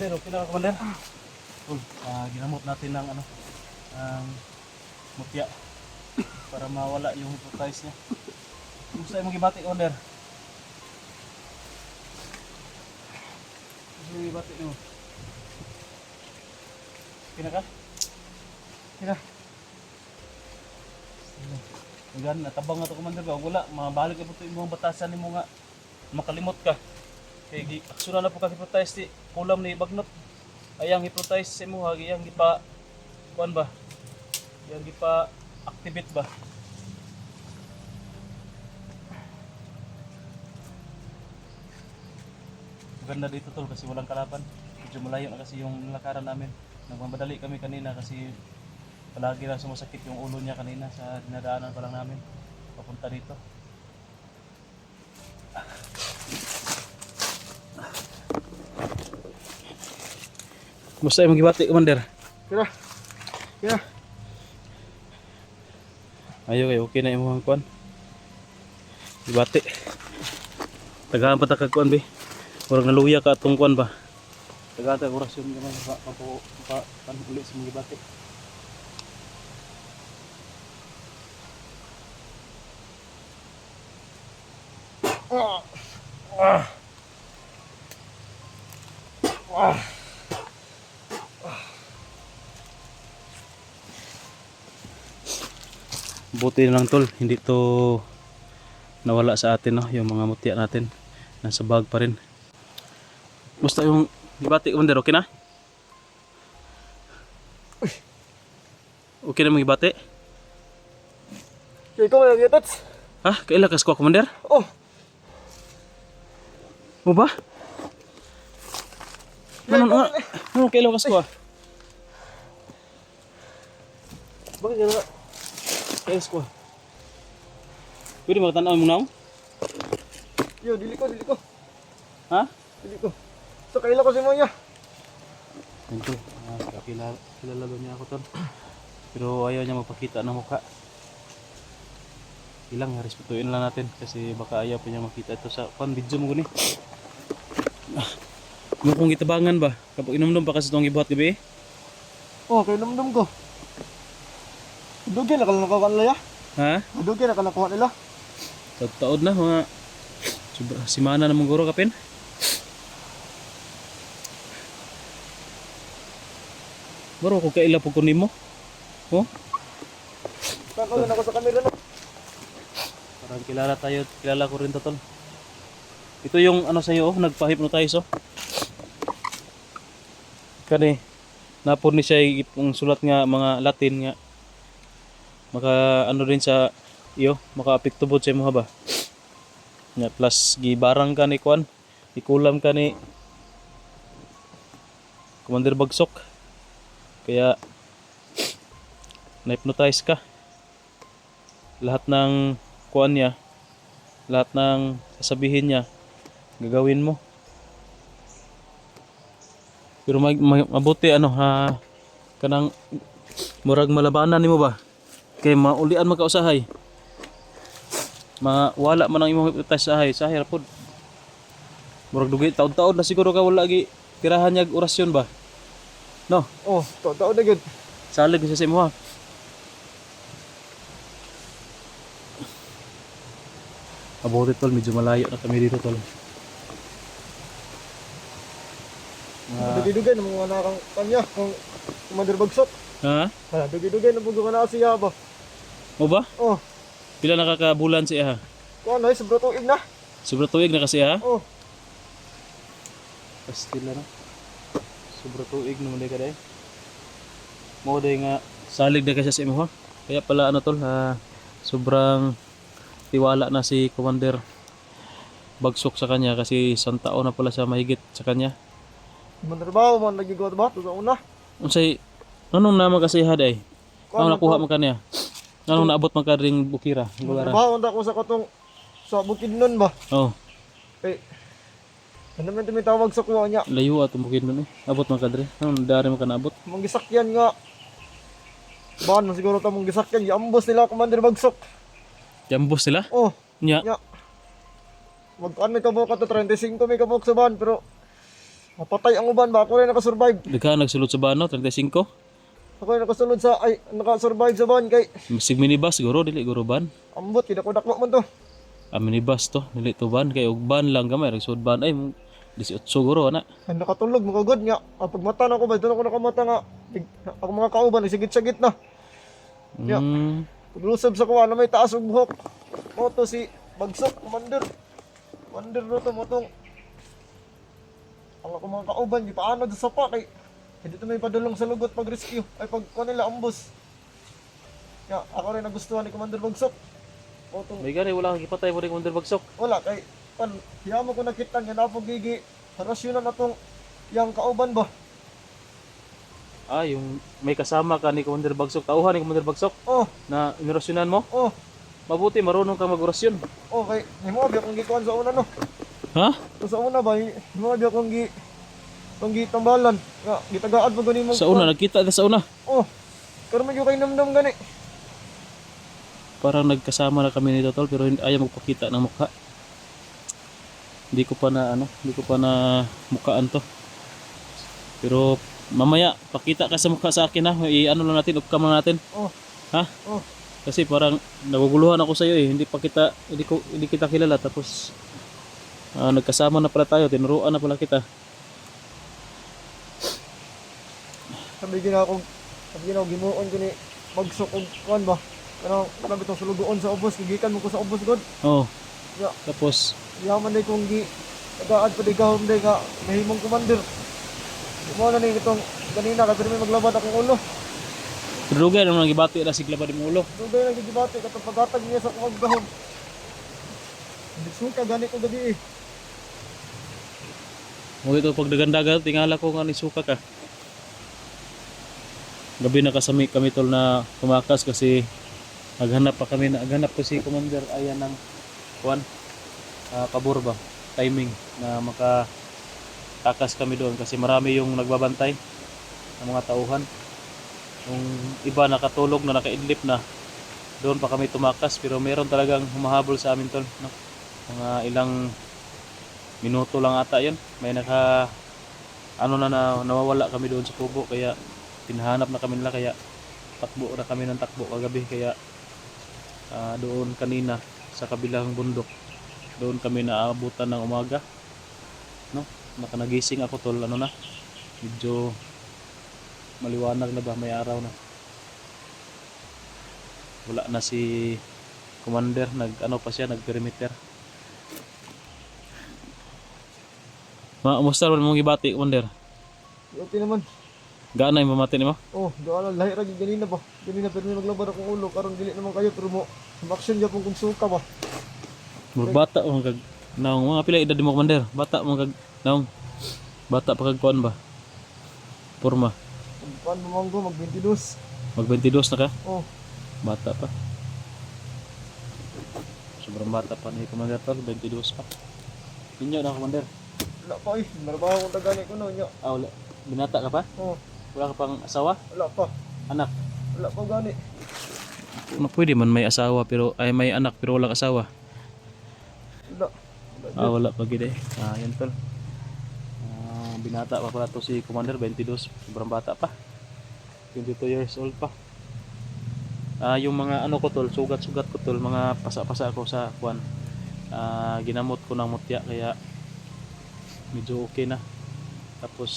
Commander, okay na Commander. Ginamot natin ng mutya para mawala yung hypnotize niya. Gusto mo gibati Commander? Gusto mo gibati mo? Okay na ka? Okay na. Hanggang natabang nga ito Commander ba? Wala, mabalik na po ito yung mga batasan mo nga makalimot ka. Kaya aksuna na po ka hypnotize di kulam ni bagnot. Ayang hypnotize sa mo hagi yang gipa kuan ba? Yang gipa activate ba? Maganda dito tol kasi walang kalaban. Medyo malayo na kasi yung lakaran namin. Nagmamadali kami kanina kasi palagi lang sumasakit yung ulo niya kanina sa dinadaanan pa lang namin papunta dito. Musta yung magibati, Commander? Kira. Kira. Ayo kayo, okay na yung mga kuan. Gibati. Tagahan pa takag kuan be. Orang naluya ka atong kuan ba. Tagahan ta orasyon naman pa ulit sa mga gibati. Buti na lang tol, hindi to nawala sa atin no, yung mga mutya natin nasa bag pa rin. Basta yung gibati Commander, okay na? Okay na mga gibati? Kaya ikaw mo lang yatats. Ha? Kaila kas ko Commander? Oh. Mo ba? Ano kaila kas ko? Bakit yan nga? Kaila ko. Pwede magtanaw mo naong? Yo, dili ko. Ha? Dili ko. So, kaila ko si Moya. Ito, kilala niya ako tol. Pero ayaw niya magpakita ng mukha. Ilang respetuin lang natin kasi baka ayaw pa niya makita ito sa video mo guni. Mukhang itabangan ba? Kapag inumdum pa kasi itong ibuhat gabi eh. Oh, kay namdam ko. Dugi na ka lang nakuha nila ya? Ha? Dugi na ka nakuha nila? Taod na mga simana na mong guro kapin. Baro ko kaila po kunin mo. Oh? Kakaw na ako sa camera na. Parang kilala ko rin to tol. Ito yung ano sa'yo, nagpa-hypnotize oh. Kani, napon ni siya yung sulat nga mga Latin nga. Maka ano rin sa iyo, maka-apekto bod sa imo ba. Nga plus gibarang ka ni kuan, ikulam ka ni Commander Bagsok. Kaya na-hypnotize ka. Lahat ng kuan niya, lahat ng sasabihin niya gagawin mo. Pero mabuti ano ha, kanang murag malabanan nimo ba? Kay maulian magkausahay. Wala man ang imong hypnotize sahay ra pod. Murag dugi taud-taud na siguro ka wala gi tirahan niya orasyon ba? No. Oh, taon na gud. Salig sa imo ha. Mabuti tol, medyo malayo na kami dito tol. Dugay-dugay na mga nakang kanya, kung Commander Bagsok. Ha? Dugay-dugay na mga na siya ba? O ba? Oh, Pila nakakabulan siya ha? kung ano, sobra tuig na. Sobra tuig na kasi ha? Oh, Pastila na. Sobra tuig naman ka dahil. Mo dahil nga salig na kasi sa imo ha. Kaya pala ano tol ha, sobrang tiwala na si Commander Bagsok sa kanya kasi isang taon na pala siya mahigit sa kanya. manarbaho man nagigawad ba? Ito sa una. Unsay anong naman kasi ha dahil? Anong nakuha to? mo kanya? Anong naabot man ka ring bukira? Lugar. Manarbaho na ko sa katong sa Bukidnon ba? Oh, Eh, ano man tumitawag sa kuha niya? layo at bukid nun eh. Abot man ka dre. Anong dari mo ka naabot? Mong gisakyan nga. Ban mo siguro ta mong gisakyan. Iambos nila Commander Bagsok. Jambos sila? Oh, Nya. nya. Magkaan may kabok ato 35 may kabok sa ban pero mapatay ang uban ba? Ako rin nakasurvive. Daghan nagsulod sa bano 35. Ako rin nakasulod sa ay nakasurvive sa ban kay Sig minibus siguro dili guro ban. ambot kinakudakwa man to. Minibus to dili to ban kay og ban lang gamay ragsud ban ay 18 siguro ana. Ay nakatulog makagod nga. Pag mata na ko ba doon ako nakamata nga. Ako mga kauban sigit-sigit na. Yeah. Mm. Paglusab sa kuha na may taas og buhok. Moto si Bagsok Commander. Commander no to motong. Ang ako mga kauban di paano sa sapa kay dito may padulong sa lugot pag rescue ay pag nila ambos. Ya, ako rin nagustuhan ni Commander Bagsok. Motong May gani wala kang gipatay mo ring Commander Bagsok. wala kay pan hiya mo ko nakita nga napog gigi harasyonan atong yang kauban ba. Yung may kasama ka ni Commander Bagsok, tauhan ni Commander Bagsok Oh, na inirasyonan mo. oh, Mabuti marunong kang mag-orasyon. oh kay himo abi akong gikuan sa una no. Ha? So, sa una ba himo abi akong tambalan nga gitagaad mo gani mo. Sa una nagkita na sa una. Oh. Pero medyo kay namdam gani. Parang nagkasama na kami nito tol pero ayaw magpakita ng mukha. Hindi ko pa na mukhaan to. Pero mamaya pakita ka sa mukha sa akin ha. I-ano lang natin, upcam lang natin. Oh. Ha? Oh. Kasi parang naguguluhan ako sa iyo eh. Hindi kita kilala tapos nagkasama na pala tayo, tinuruan na pala kita. Sabi gina ko gimuon ko ni Bagsok og kuan ba. Pero grabe tong sulugoon sa ubos, gigikan mo ko sa ubos god. Oh. Ya. Tapos Yaman day kong tagaad pa di gahom day nga mahimong commander. Mo na ni itong kanina kasi may maglabad akong ulo. drugay naman ang gibati na sigla pa di mo ulo. Dugay na gigibati katong paghatag niya sa kuwag gahom. Hindi suka gani ko gabi eh. Mo ito pag dagandagan tingala ko nga ni suka ka. Gabi na kasami kami tol na tumakas kasi naghanap ko si Commander ayan ng kuan kabur ba timing na makatakas kami doon kasi marami yung nagbabantay ng mga tauhan. Yung iba nakatulog na nakaidlip na doon pa kami tumakas pero meron talagang humahabol sa amin tol no? Mga ilang minuto lang ata yun may nawawala kami doon sa kubo kaya tinahanap na kami nila kaya takbo na kami ng takbo kagabi kaya doon kanina sa kabilang bundok doon kami naabutan ng umaga no nakanagising ako tol medyo maliwanag na ba may araw na wala na si Commander nag perimeter. Musta naman mong gibati Commander? Okay naman. Gaano yung mamati nimo? Oh, doon lahi ra gyud ganina ba. Ganina pero may maglabad akong ulo karon dili naman kayo pero mo action gyapon kung suka ba. Bata mo kag naong mga pila edad mo Commander? Bata mo kag naong bata pa kag kuan ba? Porma. Kuan mo manggo mag 22. Mag 22 na ka? Oh, Bata pa. Sobrang bata pa ni Commander tol, 22 pa. Inyo na Commander. wala pa eh. Narbaho kong tagani ko no nya. Wala. Binata ka pa? Oh, Wala ka pang asawa? wala pa. Anak? Wala pa gani. Pwede man may asawa pero ay may anak pero walang asawa. Wala. Wala pa gid eh. Yan tol. Binata pa pala to si Commander 22, sobrang bata pa. 22 years old pa. Yung mga ko tol, sugat-sugat ko tol, mga pasa-pasa ko sa kuan. Ginamot ko ng mutya kaya medyo okay na. Tapos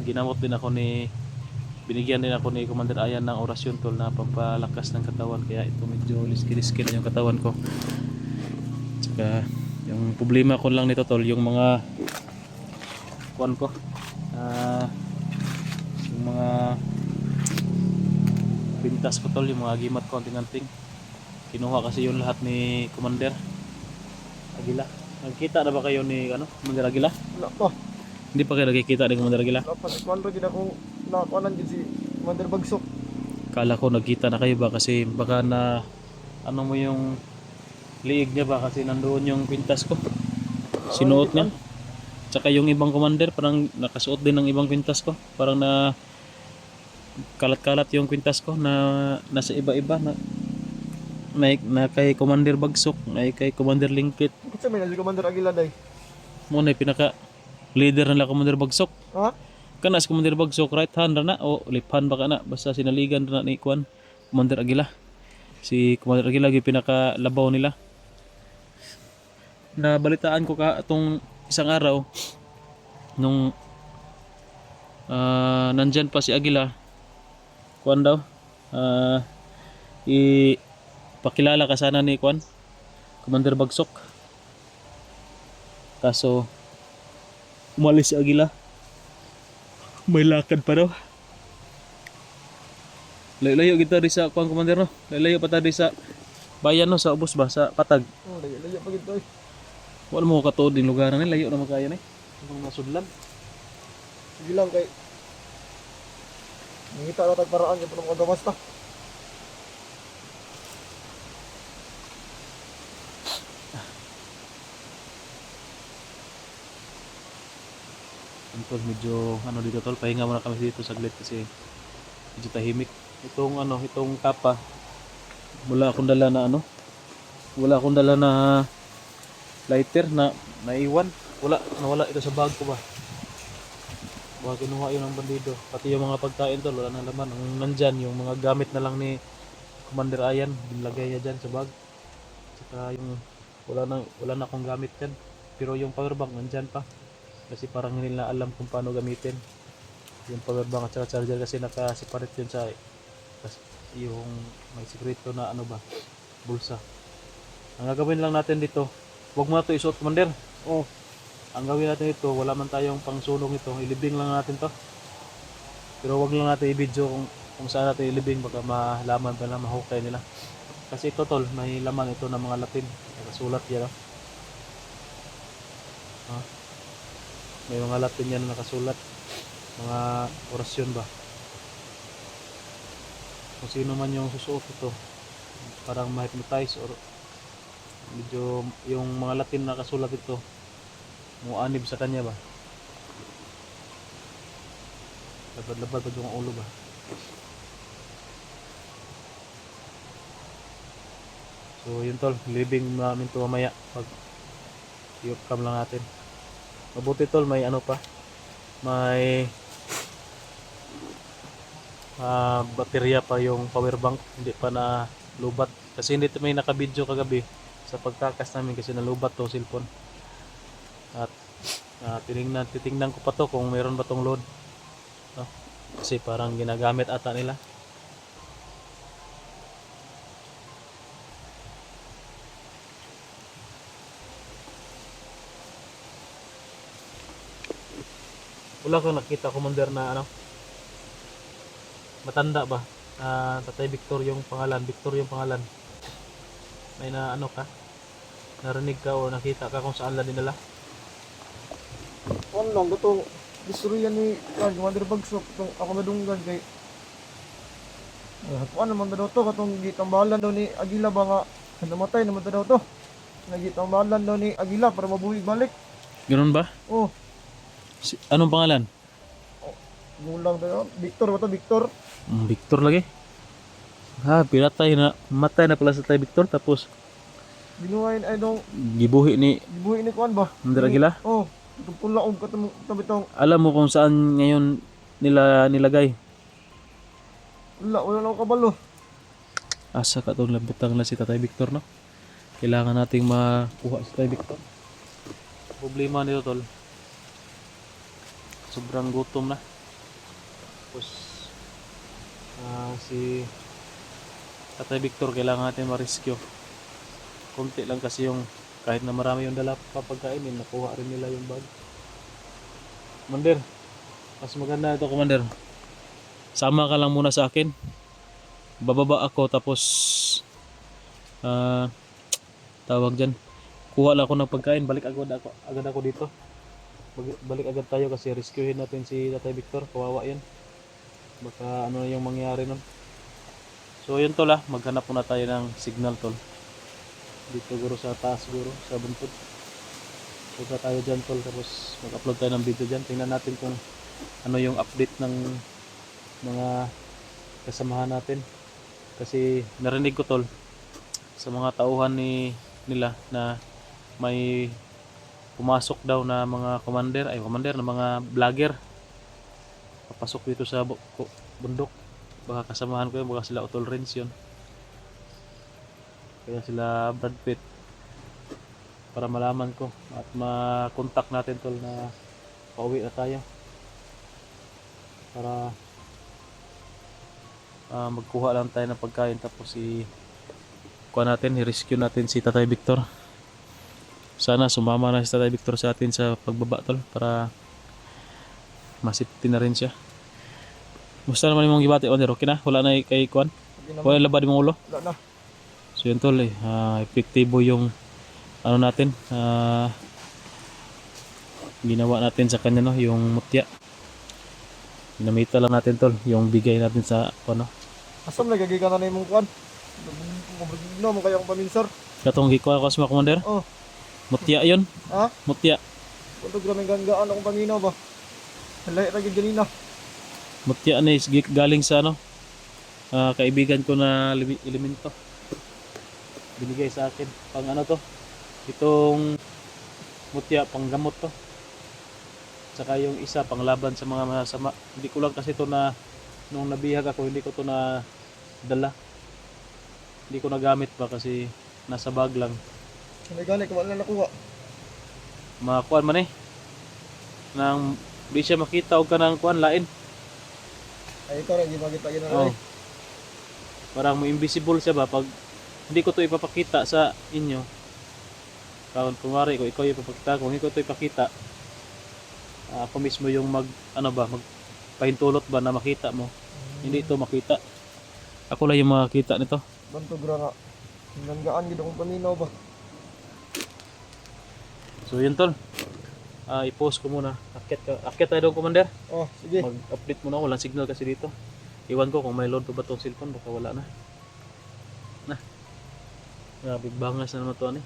ginamot din ako binigyan din ako ni Commander Ayan ng orasyon tol na pampalakas ng katawan, kaya ito medyo liski-liski na yung katawan ko. Tsaka yung problema ko lang nito tol, yung mga kuan ko, yung mga pintas ko tol, yung mga gimat ko anting-anting, kinuha kasi yung lahat ni Commander Agila. Nagkita na ba kayo ni Commander Agila? Wala pa. Hindi pa kayo nagkikita ni Commander Agila? Wala pa. Ikuan rin akong nakakuanan din si Commander Bagsok. Kala ko nagkita na kayo ba, kasi baka na mo yung liig niya ba, kasi nandoon yung pintas ko. Sinuot niya. Tsaka yung ibang commander parang nakasuot din ng ibang kwintas ko. Parang na kalat-kalat yung kwintas ko na nasa iba-iba na kay Commander Bagsok, na kay Commander Lingkit. Kasi may si Commander Aguila day. Mo na pinaka leader nila Commander Bagsok. Ha? Kana si Commander Bagsok right hand ra na o left hand ba kana, basta sinaligan ra na ni Kuan Commander Aguila. Si Commander Aguila gyud pinaka labaw nila. Nabalitaan ko ka atong isang araw nung nandyan pa si Aguila, Kuan daw pakilala ka sana ni Kuan Commander Bagsok, kaso umalis si Aguila, may lakad pa daw. Layo-layo kita di sa Kuan Commander no, layo pa ta di sa bayan no, sa ubos ba sa Patag. Oh, layo pa gid. Wala mo katuod din lugar na layo na magkaya ni. Ang nasudlan. Sige lang kay ngita na tagparaan yung mga gawas ta. Tol, medyo dito tol, pahinga muna kami dito saglit kasi medyo tahimik. Itong kapa, wala akong dala na lighter na naiwan. Nawala ito sa bag ko ba. Baka kinuha yun ng bandido. Pati yung mga pagkain tol, wala na laman. Ang nandyan, yung mga gamit na lang ni Commander Ayan, dinlagay niya dyan sa bag. Saka yung wala na akong gamit dyan. Pero yung power bank nandyan pa. Kasi parang hindi nila alam kung paano gamitin yung power bank at saka charger, kasi naka-separate yun sa yung may sekreto na bulsa. Ang gagawin lang natin dito, huwag mo na ito isuot Commander. Oh, Ang gawin natin ito, wala man tayong pangsunog ito, ilibing lang natin to. Pero wag lang natin i-video kung saan natin ilibing, baka malaman pa na mahukay nila. Kasi ito tol, may laman ito ng mga Latin, nakasulat yan. May mga Latin yan na nakasulat, mga orasyon ba. Kung sino man yung susuot ito, parang ma-hypnotize or medyo yung mga Latin na nakasulat ito, muanib sa kanya ba. Labad-labad pa yung ulo ba. So yun tol, living namin to mamaya pag i-off-cam lang natin. Mabuti tol, may may baterya pa yung power bank, hindi pa na lubat. Kasi hindi may naka-video kagabi sa pagtakas namin kasi nalubat to cellphone. At titingnan ko pa to kung meron ba tong load. No? Kasi parang ginagamit ata nila. Wala kang nakita Commander na matanda ba? Tatay Victor yung pangalan. May ka? Narinig ka o nakita ka kung saan lang dinala? ano lang ito. Istorya ni Commander Bagsok itong ako madunggan kay ano naman daw to katong gitambalan daw ni Aguila ba nga namatay naman daw to. Nagitambalan daw ni Aguila para mabuhi balik. Ganun ba? Oh, Anong pangalan? gulang daw. Victor ba to? Victor? Victor lagi. Piratay na, matay na pala sa Tay Victor, tapos Binuhayin ay dong gibuhi ni gibuhi ni Kuan ba? Commander Aguila. Oh, itong pulaog katong Alam mo kung saan ngayon nila nilagay? wala na ako kabalo. Asa ka itong labutang na si Tatay Victor, no? Kailangan nating makuha si Tatay Victor. Problema nito tol, sobrang gutom na. Tapos si Tatay Victor kailangan natin ma-rescue. Konti lang kasi yung, kahit na marami yung dala papagkainin, nakuha rin nila yung bag. Commander, mas maganda ito Commander. Sama ka lang muna sa akin. Bababa ako tapos tawag dyan. Kuha lang ako ng pagkain, balik agad ako dito. Balik agad tayo kasi rescuehin natin si Tatay Victor, kawawa yan. Baka ano na yung mangyari nun. So yun tol maghanap muna tayo ng signal tol. Dito guro sa taas guro, sa buntod. Punta tayo dyan tol, tapos mag-upload tayo ng video dyan. Tingnan natin kung ano yung update ng mga kasamahan natin. Kasi narinig ko tol sa mga tauhan nila na may pumasok daw na mga commander na mga vlogger papasok dito sa bundok. Baka kasamahan ko yun, baka sila Utol Renz yun, kaya sila Brad Pitt, para malaman ko at ma-contact natin tol na pauwi na tayo para magkuha lang tayo ng pagkain, tapos i-rescue natin si Tatay Victor. Sana sumama na si Tatay Victor sa atin sa pagbaba tol para masipti na rin siya. Musta naman yung gibati Onder? Okay na? Wala na kay Kwan? Wala labad yung ulo? Wala na. So yun tol epektibo yung ano natin ginawa natin sa kanya no, yung mutya. Ginamita lang natin tol yung bigay natin sa ano. Asam nagagay ka na na yung kuan. No mo kayong paminsor. Katong gikuha ko sa mga Commander? Oh. Mutya yun? Ha? Mutya. Punto graming ganggaan akong panginaw ba. Lahi ra gid ganina. Mutya na is galing sa ano, kaibigan ko na elemento. Binigay sa akin. Pang ano to? Itong mutya, pang gamot to. Saka yung isa, pang laban sa mga masama. Hindi ko lang kasi to na, nung nabihag ako, hindi ko to na dala. Hindi ko nagamit pa kasi nasa bag lang. May gani ko wala na nakuha. Makakuan man eh. Nang di siya makita og kanang kuan lain. Ay ito rin, di makita gina Oh. Parang mo invisible siya ba pag hindi ko to ipapakita sa inyo. Kung kumari ko ikaw yung ipapakita, kung hindi ko to ipakita, ako mismo yung magpahintulot ba na makita mo. Hindi ito makita. Ako lang yung makakita nito. Banto gra nga. Ganggaan gid akong paminaw ba. So yun tol. I-post ko muna. Akyat tayo doon Commander. Oh, sige. Mag-update muna, walang signal kasi dito. Iwan ko kung may load pa ba itong cellphone, baka wala na. Bigbangas na naman ito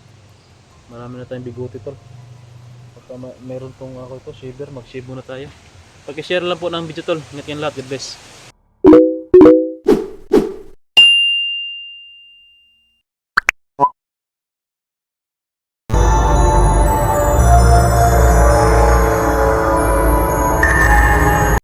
Marami na tayong bigote tol. Baka mayroon tong ako ito, shaver, mag-shave muna tayo. Pag-share lang po ng video tol. Ingat yan lahat, God bless.